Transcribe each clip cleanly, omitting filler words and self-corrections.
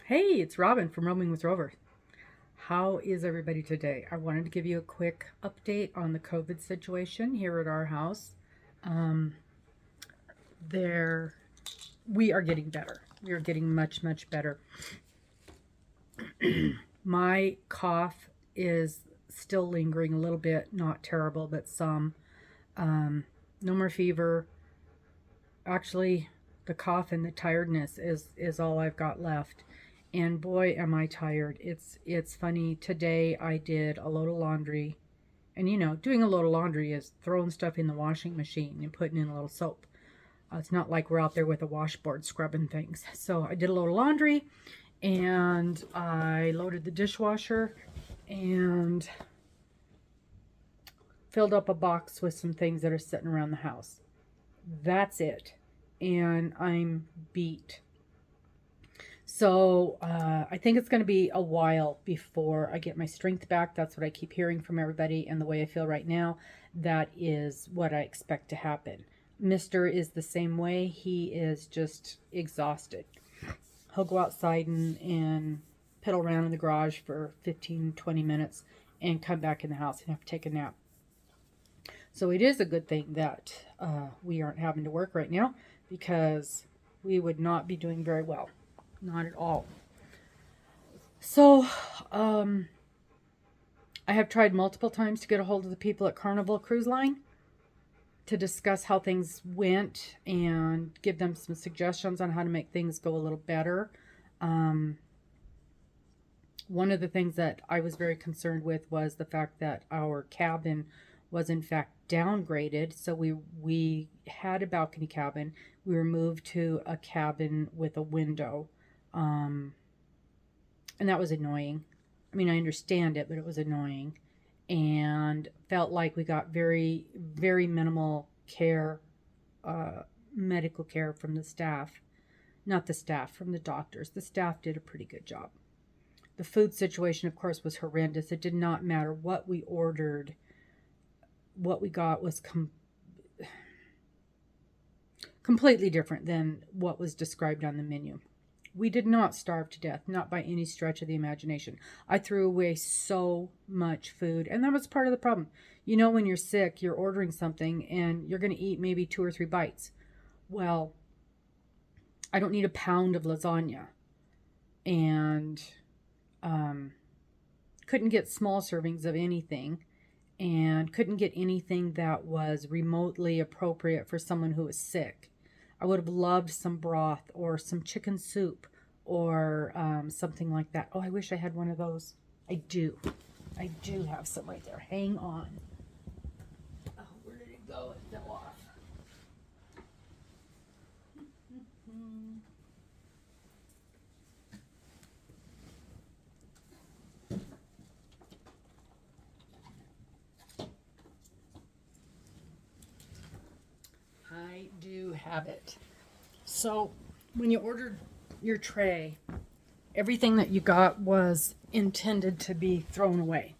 Hey, it's Robin from Roaming with Rover. How is everybody today? I wanted to give you a quick update on the COVID situation here at our house. Um, there, we are getting better. We are getting much, much better. My cough is still lingering a little bit, not terrible, but some. No more fever. Actually, the cough and the tiredness is all I've got left. And boy, am I tired. It's funny. Today I did a load of laundry. And doing a load of laundry is throwing stuff in the washing machine and putting in a little soap. It's not like we're out there with a washboard scrubbing things. So I did a load of laundry and I loaded the dishwasher and filled up a box with some things that are sitting around the house. That's it. And I'm beat. So I think it's going to be a while before I get my strength back. That's what I keep hearing from everybody. And the way I feel right now, that is what I expect to happen. Mister is the same way. He is just exhausted. He'll go outside and piddle around in the garage for 15, 20 minutes and come back in the house and have to take a nap. So it is a good thing that we aren't having to work right now, because we would not be doing very well. Not at all. So, I have tried multiple times to get a hold of the people at Carnival Cruise Line to discuss how things went and give them some suggestions on how to make things go a little better. One of the things that I was very concerned with was the fact that our cabin was in fact downgraded. So we had a balcony cabin. We were moved to a cabin with a window. And that was annoying. I mean, I understand it, but it was annoying. And felt like we got very, very minimal care, medical care from the staff. Not the staff, from the doctors. The staff did a pretty good job. The food situation, of course, was horrendous. It did not matter what we ordered. What we got was completely different than what was described on the menu. We did not starve to death, not by any stretch of the imagination. I threw away so much food, and that was part of the problem. When you're sick, you're ordering something, and you're going to eat maybe 2 or 3 bites. Well, I don't need a pound of lasagna. And couldn't get small servings of anything, and couldn't get anything that was remotely appropriate for someone who was sick. I would have loved some broth or some chicken soup or something like that. Oh, I wish I had one of those. I do. I do have some right there. Hang on. Oh, where did it go? It fell off. I do have it. So when you ordered your tray, everything that you got was intended to be thrown away,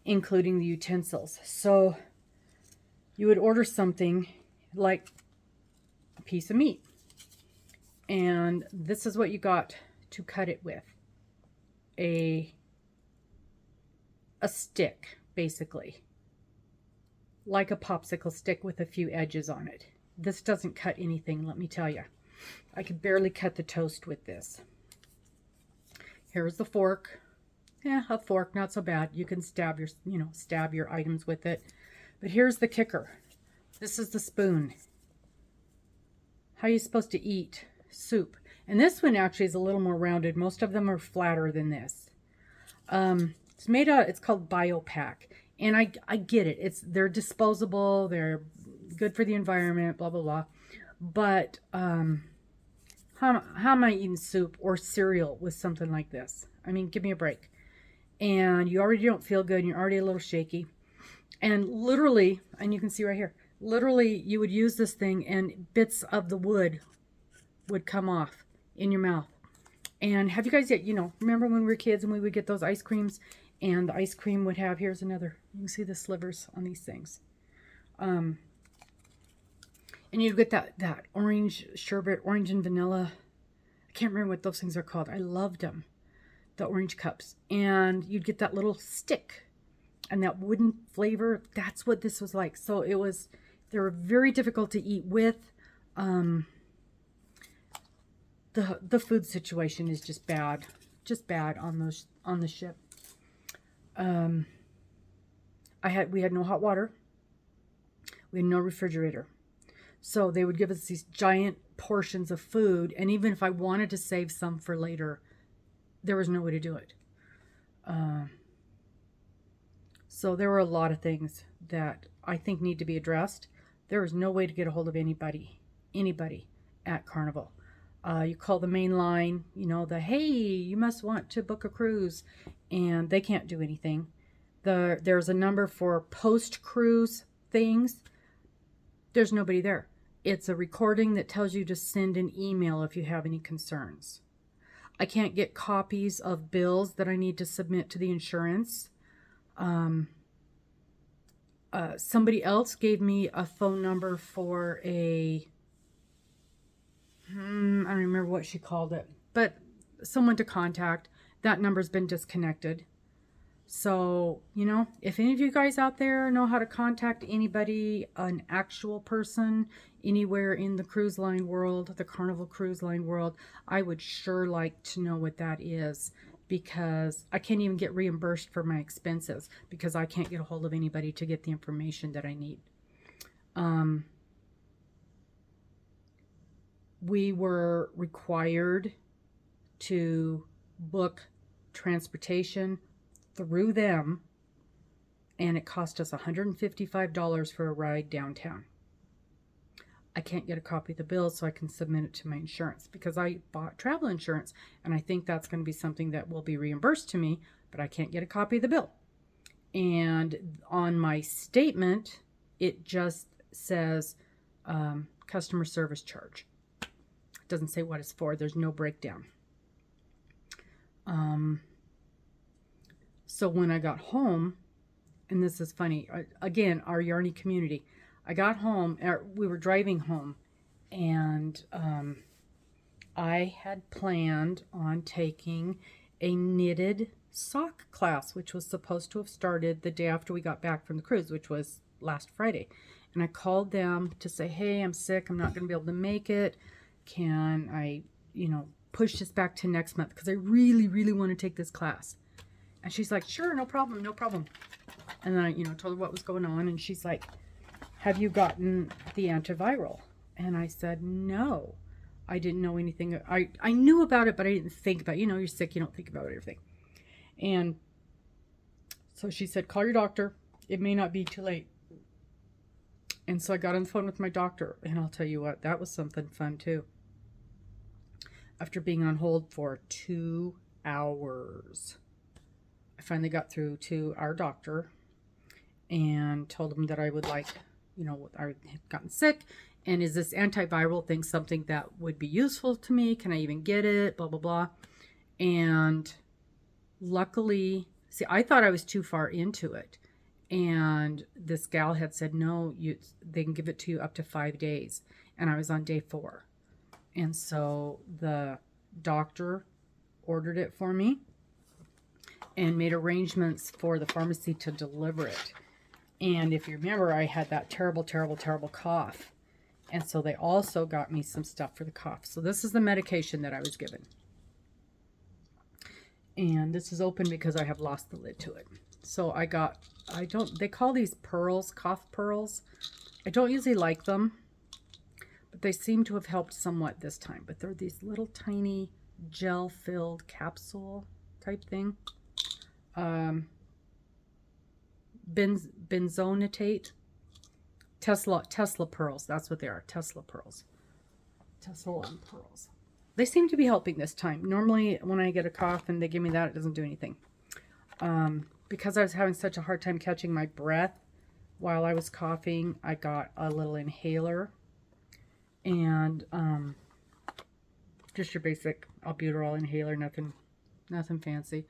including the utensils. So you would order something like a piece of meat, and this is what you got to cut it with. A stick, basically. Like a popsicle stick with a few edges on it. This doesn't cut anything, let me tell you. I could barely cut the toast with this. Here's the fork. Yeah, a fork, not so bad. You can stab your items with it. But here's the kicker. This is the spoon. How are you supposed to eat soup? And this one actually is a little more rounded. Most of them are flatter than this. It's made out, it's called BioPack. And I get it. They're disposable. They're good for the environment, blah, blah, blah. But how am I eating soup or cereal with something like this? I mean, give me a break. And you already don't feel good. And you're already a little shaky. And literally, and you can see right here, literally you would use this thing and bits of the wood would come off in your mouth. And have you guys yet, remember when we were kids and we would get those ice creams, and the ice cream would have, here's another, you can see the slivers on these things. And you'd get that orange sherbet, orange and vanilla. I can't remember what those things are called. I loved them, the orange cups. And you'd get that little stick and that wooden flavor. That's what this was like. So they were very difficult to eat with. The food situation is just bad on the ship. We had no hot water. We had no refrigerator. So they would give us these giant portions of food, and even if I wanted to save some for later, there was no way to do it. So there were a lot of things that I think need to be addressed. There was no way to get a hold of anybody at Carnival. You call the main line, hey, you must want to book a cruise, and they can't do anything. There's a number for post-cruise things. There's nobody there. It's a recording that tells you to send an email if you have any concerns. I can't get copies of bills that I need to submit to the insurance. Somebody else gave me a phone number for I don't remember what she called it, but someone to contact. That number's been disconnected. So, if any of you guys out there know how to contact anybody, an actual person, anywhere in the cruise line world, the Carnival Cruise Line world, I would sure like to know what that is, because I can't even get reimbursed for my expenses because I can't get a hold of anybody to get the information that I need. We were required to book transportation through them, and it cost us $155 for a ride downtown. I can't get a copy of the bill so I can submit it to my insurance because I bought travel insurance, and I think that's going to be something that will be reimbursed to me, but I can't get a copy of the bill. And on my statement, it just says customer service charge. It doesn't say what it's for. There's no breakdown. So when I got home, and this is funny, again, our Yarny community, I got home, we were driving home, and I had planned on taking a knitted sock class, which was supposed to have started the day after we got back from the cruise, which was last Friday. And I called them to say, hey, I'm sick, I'm not going to be able to make it. Can I, push this back to next month? Because I really, really want to take this class. And she's like, sure, no problem. And then I, told her what was going on. And she's like, have you gotten the antiviral? And I said, no, I didn't know anything. I knew about it, but I didn't think about it. You're sick, you don't think about everything. And so she said, call your doctor. It may not be too late. And so I got on the phone with my doctor. And I'll tell you what, that was something fun too. After being on hold for 2 hours, I finally got through to our doctor and told him that I would like, I had gotten sick, and is this antiviral thing something that would be useful to me? Can I even get it? Blah, blah, blah. And luckily, I thought I was too far into it. And this gal had said, no, they can give it to you up to 5 days. And I was on day 4. And so the doctor ordered it for me and made arrangements for the pharmacy to deliver it. And if you remember, I had that terrible, terrible, terrible cough. And so they also got me some stuff for the cough. So this is the medication that I was given. And this is open because I have lost the lid to it. So they call these pearls, cough pearls. I don't usually like them, but they seem to have helped somewhat this time. But they're these little tiny gel-filled capsule type thing. Benzonatate. Tesla pearls. That's what they are. Tesla pearls. Tesla pearls. They seem to be helping this time. Normally, when I get a cough and they give me that, it doesn't do anything. Because I was having such a hard time catching my breath while I was coughing, I got a little inhaler. And just your basic albuterol inhaler, nothing fancy.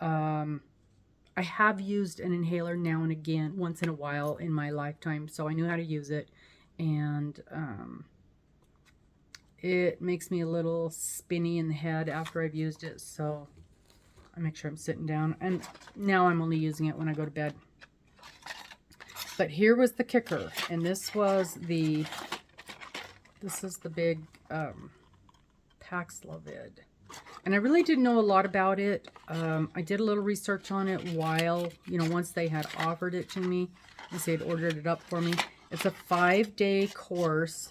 I have used an inhaler now and again, once in a while in my lifetime, so I knew how to use it. And it makes me a little spinny in the head after I've used it, so I make sure I'm sitting down. And now I'm only using it when I go to bed. But here was the kicker, and this is the big Paxlovid. And I really didn't know a lot about it. I did a little research on it while, once they had offered it to me. Once they had ordered it up for me. It's a 5-day course,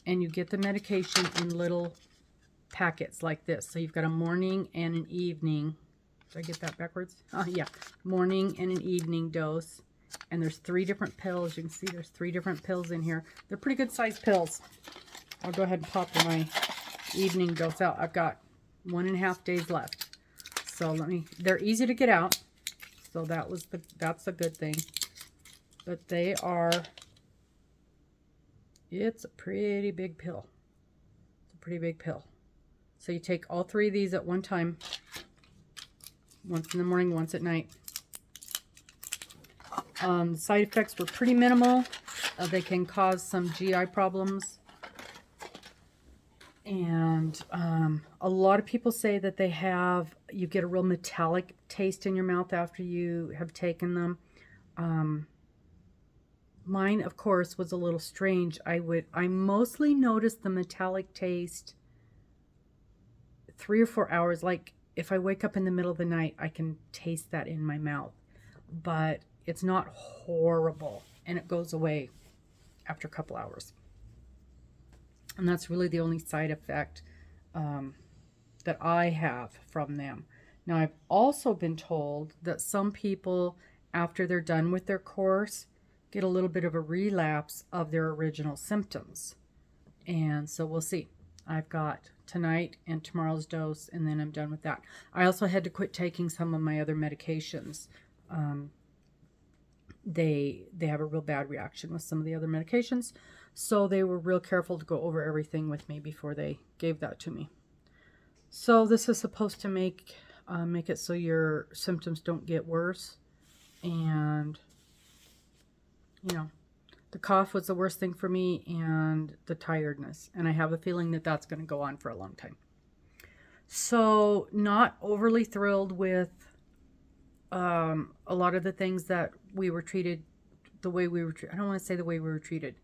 and you get the medication in little packets like this. So you've got a morning and an evening. Did I get that backwards? Yeah. Morning and an evening dose. And there's 3 different pills. You can see there's 3 different pills in here. They're pretty good sized pills. I'll go ahead and pop my evening dose out. I've got 1.5 days left. So they're easy to get out. So that's a good thing. But it's a pretty big pill. It's a pretty big pill. So you take all 3 of these at one time. Once in the morning, once at night. The side effects were pretty minimal. They can cause some GI problems. And a lot of people say that you get a real metallic taste in your mouth after you have taken them. Mine, of course, was a little strange. I mostly noticed the metallic taste 3 or 4 hours. Like if I wake up in the middle of the night, I can taste that in my mouth. But it's not horrible, and it goes away after a couple hours. And that's really the only side effect that I have from them. Now, I've also been told that some people, after they're done with their course, get a little bit of a relapse of their original symptoms. And so we'll see. I've got tonight and tomorrow's dose, and then I'm done with that. I also had to quit taking some of my other medications. They have a real bad reaction with some of the other medications. So they were real careful to go over everything with me before they gave that to me. So this is supposed to make it so your symptoms don't get worse. And, the cough was the worst thing for me, and the tiredness. And I have a feeling that that's going to go on for a long time. So not overly thrilled with a lot of the things that we were treated, the way we were treated. I don't want to say the way we were treated.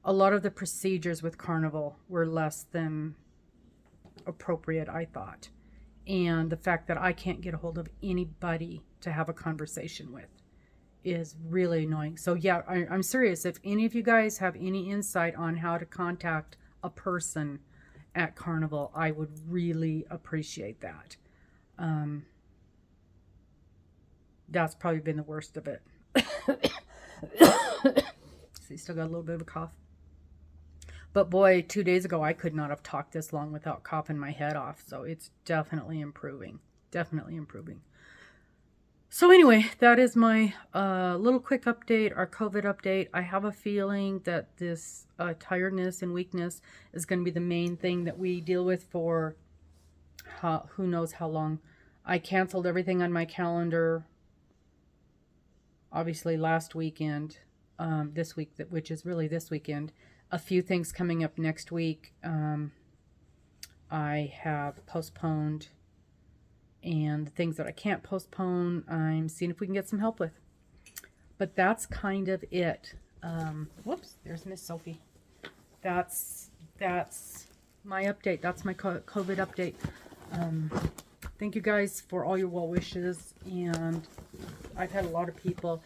A lot of the procedures with Carnival were less than appropriate, I thought. And the fact that I can't get a hold of anybody to have a conversation with is really annoying. So yeah, I'm serious. If any of you guys have any insight on how to contact a person at Carnival, I would really appreciate that. That's probably been the worst of it. See, still got a little bit of a cough. But boy, 2 days ago, I could not have talked this long without coughing my head off. So it's definitely improving. Definitely improving. So anyway, that is my little quick update, our COVID update. I have a feeling that this tiredness and weakness is going to be the main thing that we deal with for who knows how long. I canceled everything on my calendar, obviously last weekend, this week, which is really this weekend. A few things coming up next week I have postponed, and the things that I can't postpone, I'm seeing if we can get some help with. But that's kind of it. Whoops, there's Miss Sophie. That's my update. That's my COVID update. Thank you guys for all your well wishes, and I've had a lot of people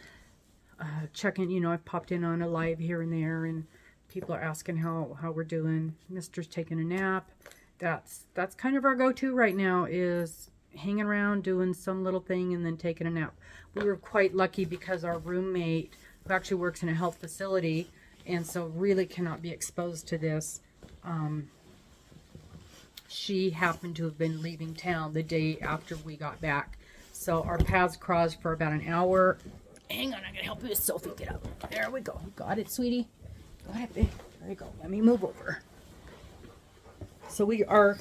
checking. I've popped in on a live here and there, and people are asking how we're doing. Mister's taking a nap. That's kind of our go-to right now, is hanging around, doing some little thing, and then taking a nap. We were quite lucky because our roommate, who actually works in a health facility, and so really cannot be exposed to this, she happened to have been leaving town the day after we got back. So our paths crossed for about an hour. Hang on, I'm going to help you, Sophie, get up. There we go. Got it, sweetie. Go ahead, babe. There you go. Let me move over. So our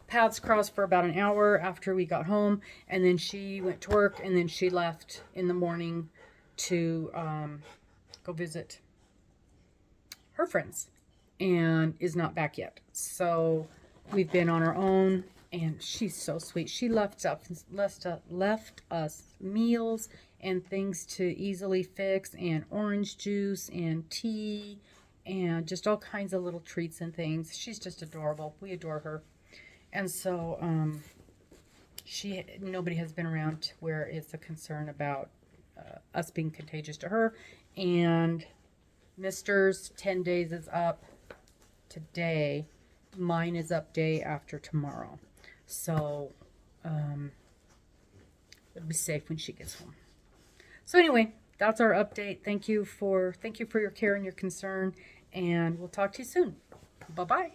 paths crossed for about an hour after we got home, and then she went to work, and then she left in the morning to go visit her friends. and is not back yet. So we've been on our own, and she's so sweet. She left us meals and things to easily fix, and orange juice and tea and just all kinds of little treats and things. She's just adorable. We adore her. And so nobody has been around to where it's a concern about us being contagious to her. And Mister's 10 days is up today. Mine is up day after tomorrow. So it'll be safe when she gets home. So anyway, that's our update. Thank you for your care and your concern, and we'll talk to you soon. Bye-bye.